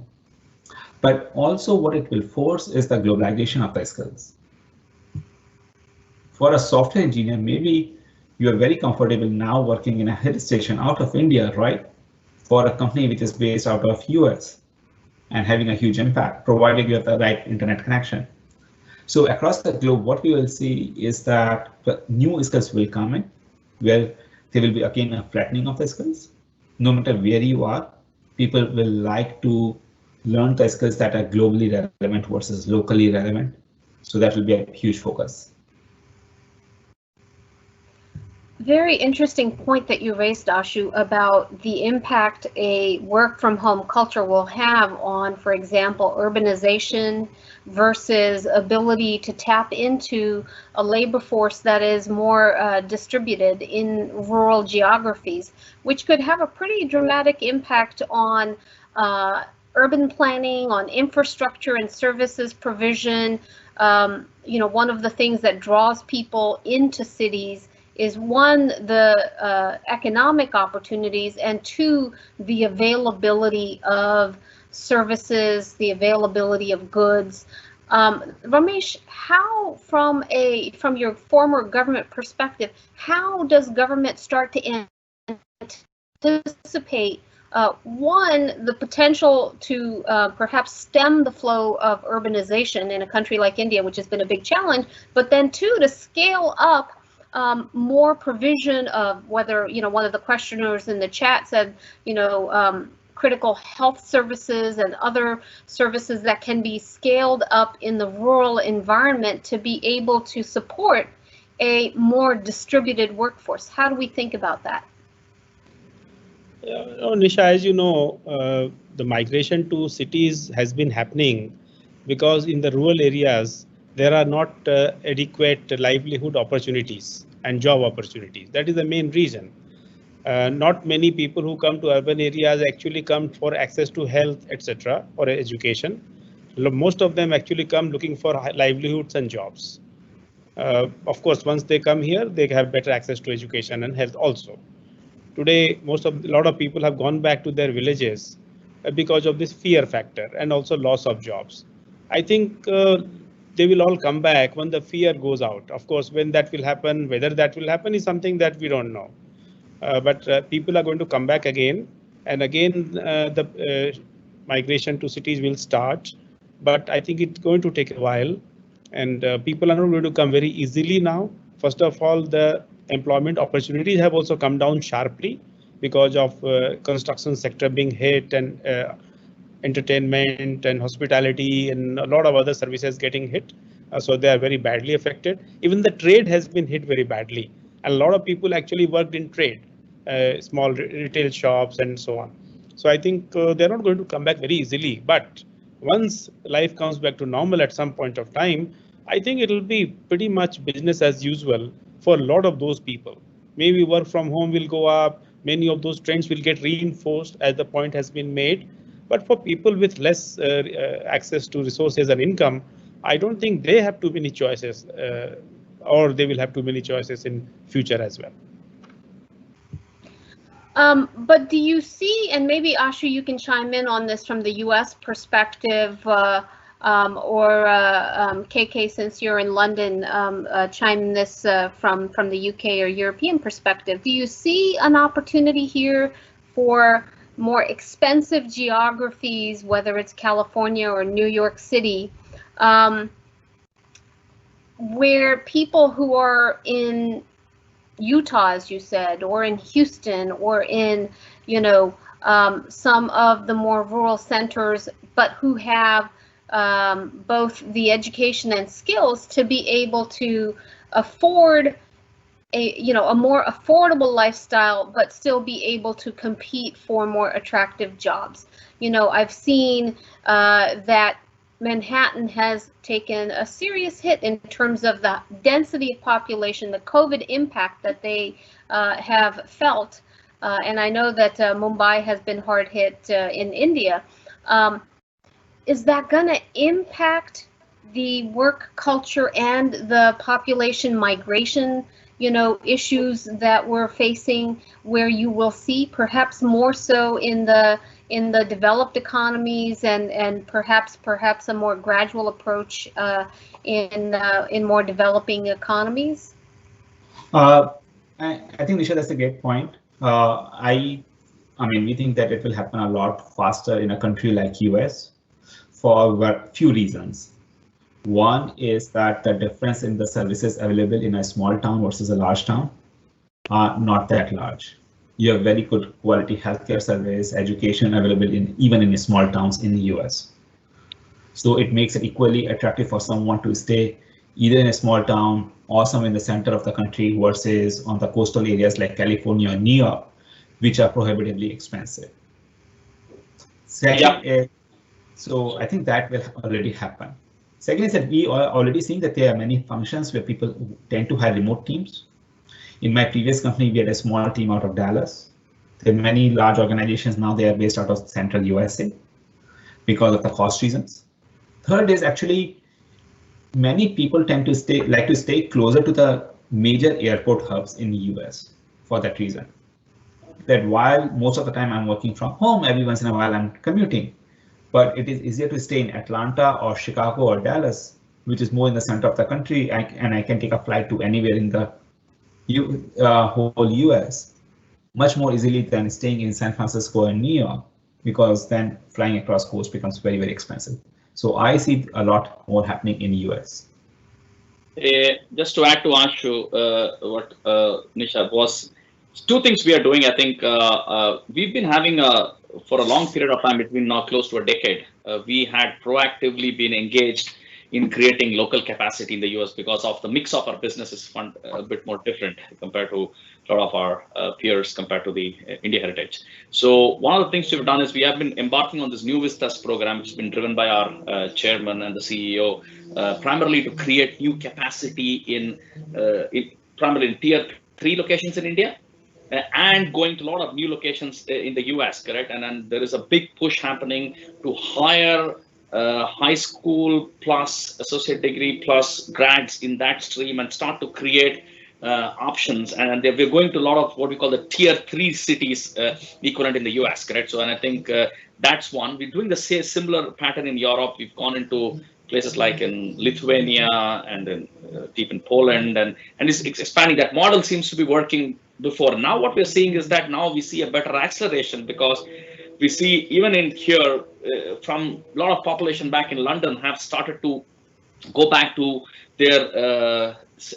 Speaker 4: But also what it will force is the globalization of the skills. For a software engineer, maybe you are very comfortable now working in a hill station out of India, right? For a company which is based out of US and having a huge impact, provided you have the right internet connection. So across the globe, what we will see is that new skills will come in, where there will be again a flattening of the skills. No matter where you are, people will like to learn the skills that are globally relevant versus locally relevant. So that will be a huge focus.
Speaker 1: Very interesting point that you raised, Ashu, about the impact a work from home culture will have on, for example, urbanization versus ability to tap into a labor force that is more distributed in rural geographies, which could have a pretty dramatic impact on urban planning, on infrastructure and services provision. One of the things that draws people into cities is one, the economic opportunities, and two, the availability of services, the availability of goods. Ramesh, how, from your former government perspective, how does government start to anticipate one, the potential to perhaps stem the flow of urbanization in a country like India, which has been a big challenge, but then two, to scale up more provision of whether, one of the questioners in the chat said, critical health services and other services that can be scaled up in the rural environment to be able to support a more distributed workforce. How do we think about that?
Speaker 2: Nisha, as you know, the migration to cities has been happening because in the rural areas, there are not adequate livelihood opportunities and job opportunities. That is the main reason. Not many people who come to urban areas actually come for access to health, etc., or education. Most of them actually come looking for livelihoods and jobs. Of course, once they come here, they have better access to education and health also. Today, a lot of people have gone back to their villages because of this fear factor and also loss of jobs. I think they will all come back when the fear goes out. Of course, when that will happen, whether that will happen is something that we don't know. But people are going to come back again, and again the migration to cities will start. But I think it's going to take a while, and people are not going to come very easily now. First of all, the employment opportunities have also come down sharply because of construction sector being hit, and entertainment and hospitality and a lot of other services getting hit. So they are very badly affected. Even the trade has been hit very badly. And a lot of people actually worked in trade, small retail shops and so on. So I think they're not going to come back very easily. But once life comes back to normal at some point of time, I think it will be pretty much business as usual for a lot of those people. Maybe work from home will go up. Many of those trends will get reinforced as the point has been made. But for people with less access to resources and income, I don't think they have too many choices, or they will have too many choices in future as well.
Speaker 1: But do you see, and maybe Ashu, you can chime in on this from the U.S. perspective, or KK, since you're in London, chime this from the UK or European perspective. Do you see an opportunity here for more expensive geographies, whether it's California or New York City, where people who are in Utah, as you said, or in Houston, or in, some of the more rural centers, but who have both the education and skills to be able to afford a more affordable lifestyle, but still be able to compete for more attractive jobs. I've seen that Manhattan has taken a serious hit in terms of the density of population, the COVID impact that they have felt. And I know that Mumbai has been hard hit in India. Is that going to impact the work culture and the population migration, issues that we're facing, where you will see perhaps more so in the developed economies, and perhaps a more gradual approach in more developing economies?
Speaker 4: I think, Nisha, that's a great point. I mean, we think that it will happen a lot faster in a country like US for a few reasons. One is that the difference in the services available in a small town versus a large town are not that large. You have very good quality healthcare service, education available even in small towns in the US. So it makes it equally attractive for someone to stay either in a small town or somewhere in the center of the country versus on the coastal areas like California or New York, which are prohibitively expensive. Second, so I think that will already happen. Second is that we are already seeing that there are many functions where people tend to hire remote teams. In my previous company, we had a small team out of Dallas. There are many large organizations now, they are based out of central USA because of the cost reasons. Third is actually many people tend to like to stay closer to the major airport hubs in the US for that reason. That while most of the time I'm working from home, every once in a while I'm commuting. But it is easier to stay in Atlanta or Chicago or Dallas, which is more in the center of the country, and I can take a flight to anywhere in the whole US much more easily than staying in San Francisco and New York, because then flying across coast becomes very, very expensive. So I see a lot more happening in the US.
Speaker 3: Just to add to Ashu, what Nisha was, two things we are doing. I think we've been having for a long period of time, it's been now close to a decade, we had proactively been engaged in creating local capacity in the US because of the mix of our business is a bit more different compared to a lot of our peers compared to the India heritage. So one of the things we've done is we have been embarking on this New Vistas program, which has been driven by our chairman and the CEO, primarily to create new capacity in primarily in tier 3 locations in India. And going to a lot of new locations in the US, correct? And then there is a big push happening to hire high school plus associate degree plus grads in that stream and start to create options. And we're going to a lot of what we call the tier 3 cities equivalent in the US, correct? So, and I think that's one. We're doing the same similar pattern in Europe. We've gone into places like in Lithuania and in deep in Poland, and it's expanding. That model seems to be working before. Now what we're seeing is that now we see a better acceleration because we see even in here from a lot of population back in London have started to go back to their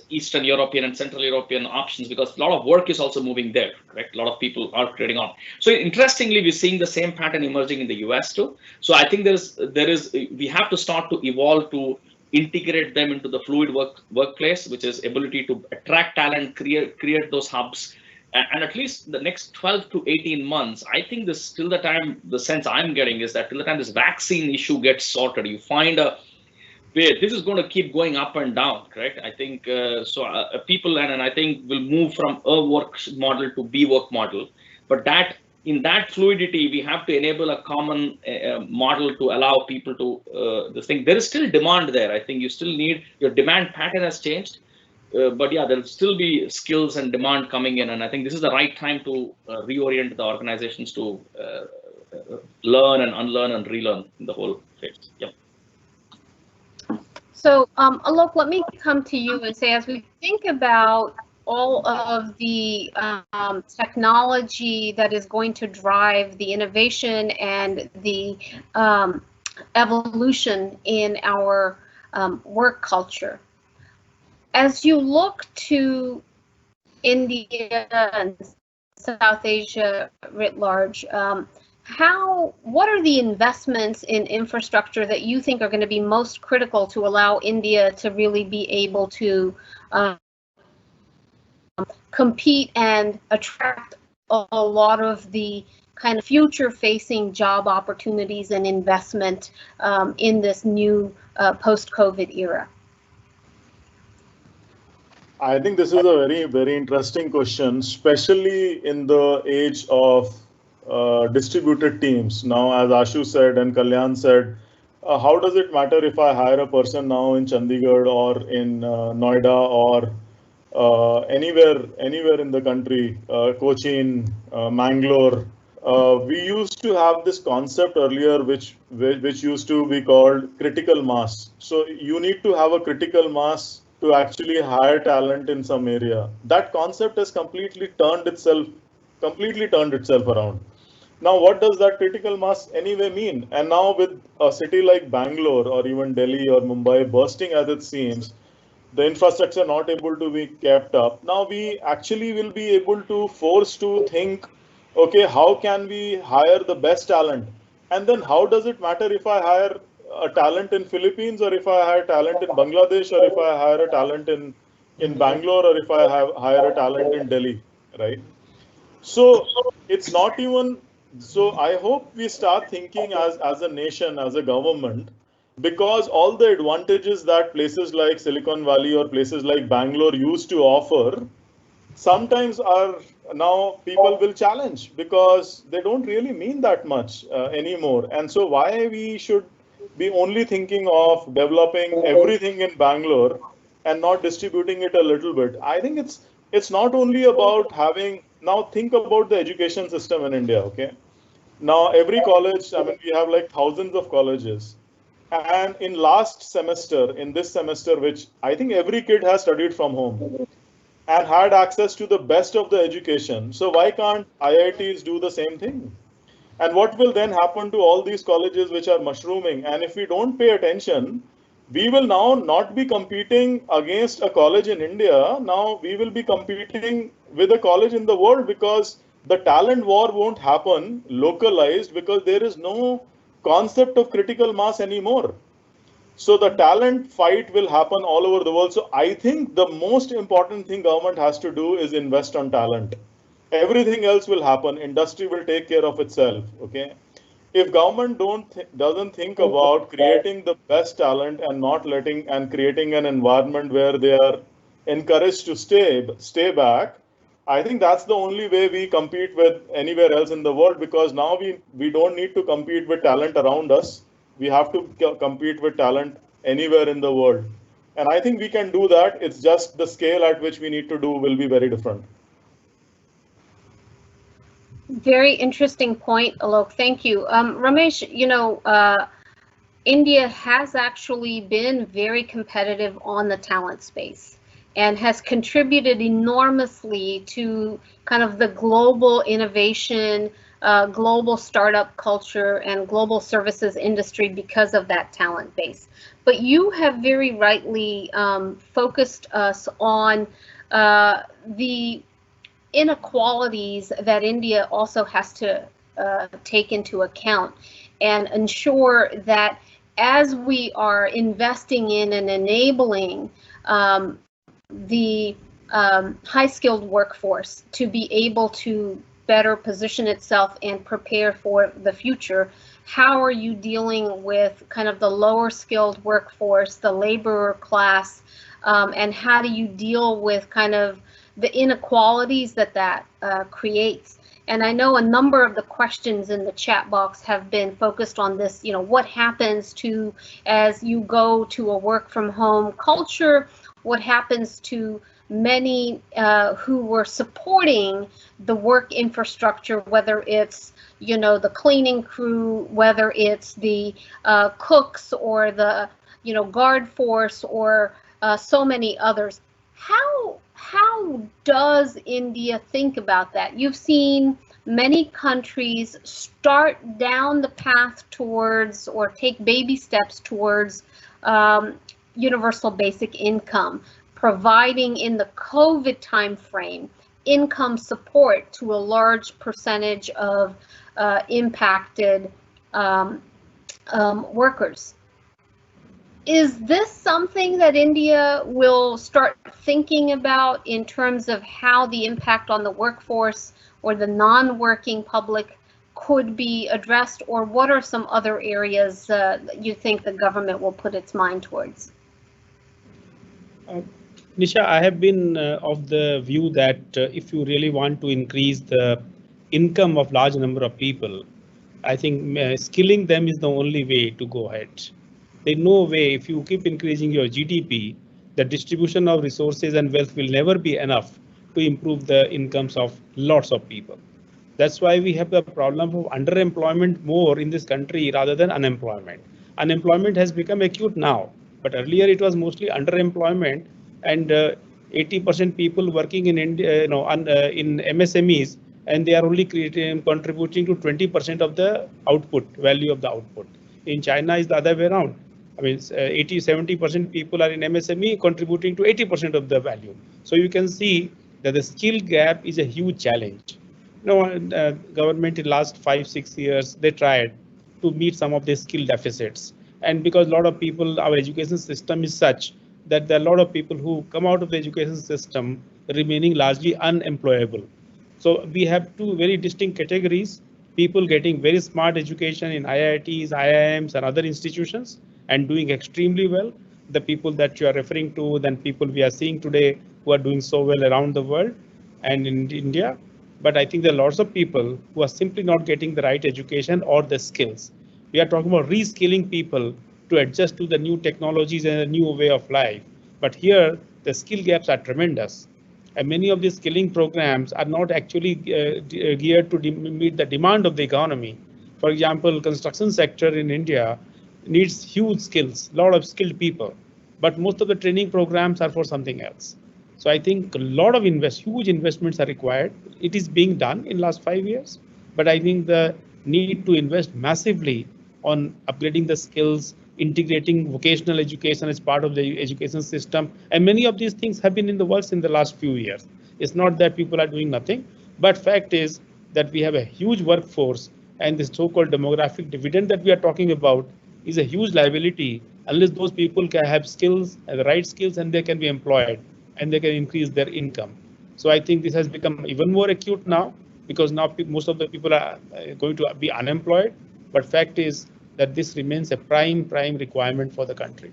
Speaker 3: Eastern European and Central European options because a lot of work is also moving there, correct? A lot of people are trading off. So interestingly, we're seeing the same pattern emerging in the US too. So I think we have to start to evolve to integrate them into the fluid workplace, which is ability to attract talent, create those hubs. And at least the next 12 to 18 months, I think this till the time, the sense I'm getting is that till the time this vaccine issue gets sorted, you find a where this is going to keep going up and down, correct? I think people and I think will move from a work model to B work model, but that in that fluidity, we have to enable a common model to allow people to this thing. There is still demand there. I think you still need, your demand pattern has changed, but yeah, there will still be skills and demand coming in. And I think this is the right time to reorient the organizations to learn and unlearn and relearn in the whole phase. Yep.
Speaker 1: So Alok, let me come to you and say, as we think about all of the technology that is going to drive the innovation and the evolution in our work culture, as you look to India and South Asia writ large, what are the investments in infrastructure that you think are going to be most critical to allow India to really be able to compete and attract a lot of the kind of future-facing job opportunities and investment in this new post-COVID era?
Speaker 5: I think this is a very, very interesting question, especially in the age of distributed teams. Now, as Ashu said and Kalyan said, how does it matter if I hire a person now in Chandigarh or in Noida or anywhere in the country, Cochin, Mangalore? We used to have this concept earlier, which used to be called critical mass. So you need to have a critical mass to actually hire talent in some area. That concept has completely turned itself around. Now, what does that critical mass anyway mean? And now with a city like Bangalore or even Delhi or Mumbai bursting at its seams, the infrastructure not able to be kept up. Now we actually will be able to force to think, okay, how can we hire the best talent? And then how does it matter if I hire a talent in Philippines or if I hire talent in Bangladesh or if I hire a talent in Bangalore or if I hire a talent in Delhi, right? So it's not even, so I hope we start thinking as a nation, as a government, because all the advantages that places like Silicon Valley or places like Bangalore used to offer, sometimes are now people will challenge because they don't really mean that much anymore. And so why we should be only thinking of developing everything in Bangalore and not distributing it a little bit? I think it's not only about having, now think about the education system in India, okay? Now every college, I mean, we have like thousands of colleges. And in this semester, which I think every kid has studied from home and had access to the best of the education. So why can't IITs do the same thing? And what will then happen to all these colleges which are mushrooming? And if we don't pay attention, we will now not be competing against a college in India. Now we will be competing with a college in the world, because the talent war won't happen localized, because there is no concept of critical mass anymore. So the talent fight will happen all over the world. So I think the most important thing government has to do is invest on talent. Everything else will happen. Industry will take care of itself. Okay. If government doesn't think about creating the best talent and creating an environment where they are encouraged to stay back, I think that's the only way we compete with anywhere else in the world, because now we don't need to compete with talent around us. We have to compete with talent anywhere in the world. And I think we can do that. It's just the scale at which we need to do will be very different.
Speaker 1: Very interesting point, Alok. Thank you. Ramesh, India has actually been very competitive on the talent space and has contributed enormously to kind of the global innovation, global startup culture, and global services industry because of that talent base. But you have very rightly focused us on the inequalities that India also has to take into account and ensure that as we are investing in and enabling the high-skilled workforce to be able to better position itself and prepare for the future? How are you dealing with kind of the lower skilled workforce, the laborer class, and how do you deal with kind of the inequalities that creates? And I know a number of the questions in the chat box have been focused on this, what happens to as you go to a work from home culture, what happens to many who were supporting the work infrastructure, whether it's the cleaning crew, whether it's the cooks or the guard force or so many others. How does India think about that? You've seen many countries start down the path towards or take baby steps towards universal basic income, providing in the COVID timeframe income support to a large percentage of impacted workers. Is this something that India will start thinking about in terms of how the impact on the workforce or the non-working public could be addressed, or what are some other areas you think the government will put its mind towards?
Speaker 2: Nisha, I have been of the view that if you really want to increase the income of large number of people, I think skilling them is the only way to go ahead. There's no way, if you keep increasing your GDP, the distribution of resources and wealth will never be enough to improve the incomes of lots of people. That's why we have the problem of underemployment more in this country rather than unemployment. Unemployment has become acute now, but earlier it was mostly underemployment, and 80% people working in India, in MSMEs, and they are only contributing to 20% of the output, value of the output. In China, is the other way around. I mean, 70% people are in MSME contributing to 80% of the value. So you can see that the skill gap is a huge challenge. Government in last 5-6 years, they tried to meet some of the skill deficits. And because a lot of people, our education system is such that there are a lot of people who come out of the education system remaining largely unemployable. So we have two very distinct categories: people getting very smart education in IITs, IIMs, and other institutions and doing extremely well. The people that you are referring to, then people we are seeing today who are doing so well around the world and in India. But I think there are lots of people who are simply not getting the right education or the skills. We are talking about reskilling people to adjust to the new technologies and a new way of life. But here, the skill gaps are tremendous. And many of these skilling programs are not actually geared to meet the demand of the economy. For example, construction sector in India needs huge skills, a lot of skilled people, but most of the training programs are for something else. So I think a lot of huge investments are required. It is being done in last 5 years, but I think the need to invest massively on upgrading the skills, integrating vocational education as part of the education system. And many of these things have been in the works in the last few years. It's not that people are doing nothing, but fact is that we have a huge workforce, and this so-called demographic dividend that we are talking about is a huge liability unless those people can have skills, the right skills, and they can be employed and they can increase their income. So I think this has become even more acute now, because now most of the people are going to be unemployed. But fact is that this remains a prime requirement for the country.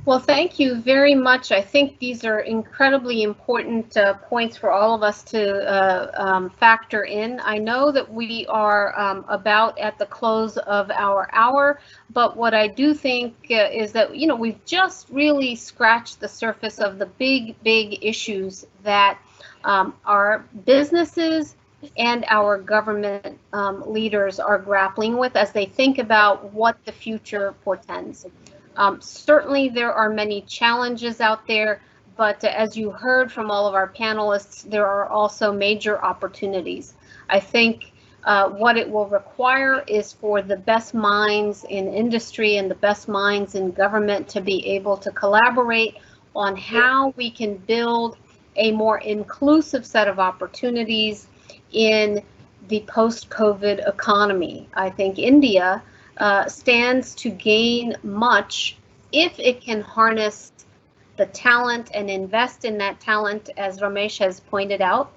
Speaker 1: Well, thank you very much. I think these are incredibly important points for all of us to factor in. I know that we are about at the close of our hour, but what I do think is that, we've just really scratched the surface of the big issues that our businesses and our government leaders are grappling with as they think about what the future portends. Certainly there are many challenges out there, but as you heard from all of our panelists, there are also major opportunities. I think what it will require is for the best minds in industry and the best minds in government to be able to collaborate on how we can build a more inclusive set of opportunities in the post-COVID economy. I think India stands to gain much if it can harness the talent and invest in that talent, as Ramesh has pointed out.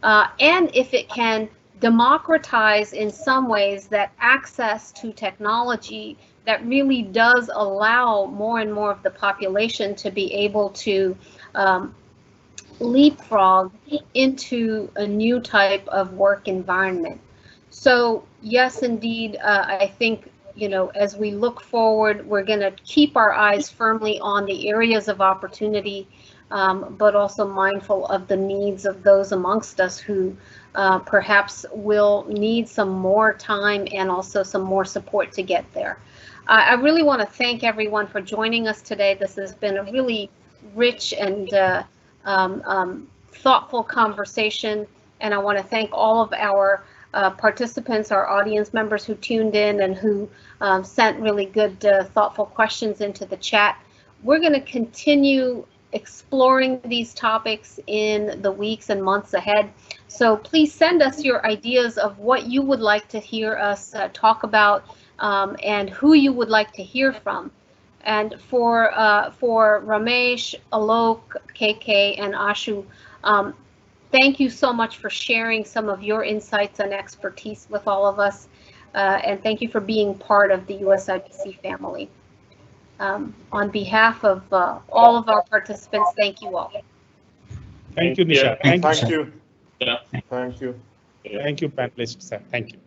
Speaker 1: and if it can democratize in some ways that access to technology that really does allow more and more of the population to be able to leapfrog into a new type of work environment. So yes, indeed, I think, as we look forward, we're going to keep our eyes firmly on the areas of opportunity, but also mindful of the needs of those amongst us who perhaps will need some more time and also some more support to get there. I really want to thank everyone for joining us today. This has been a really rich and thoughtful conversation, and I want to thank all of our participants, our audience members who tuned in and who sent really good, thoughtful questions into the chat. We're going to continue exploring these topics in the weeks and months ahead. So please send us your ideas of what you would like to hear us talk about and who you would like to hear from. And for Ramesh, Alok, KK, and Ashu, thank you so much for sharing some of your insights and expertise with all of us. And thank you for being part of the USIBC family. On behalf of all of our participants, thank you all.
Speaker 2: Thank you, Nisha.
Speaker 5: Thank you.
Speaker 3: Yeah.
Speaker 5: Thank you.
Speaker 2: Thank you, panelists. Thank you.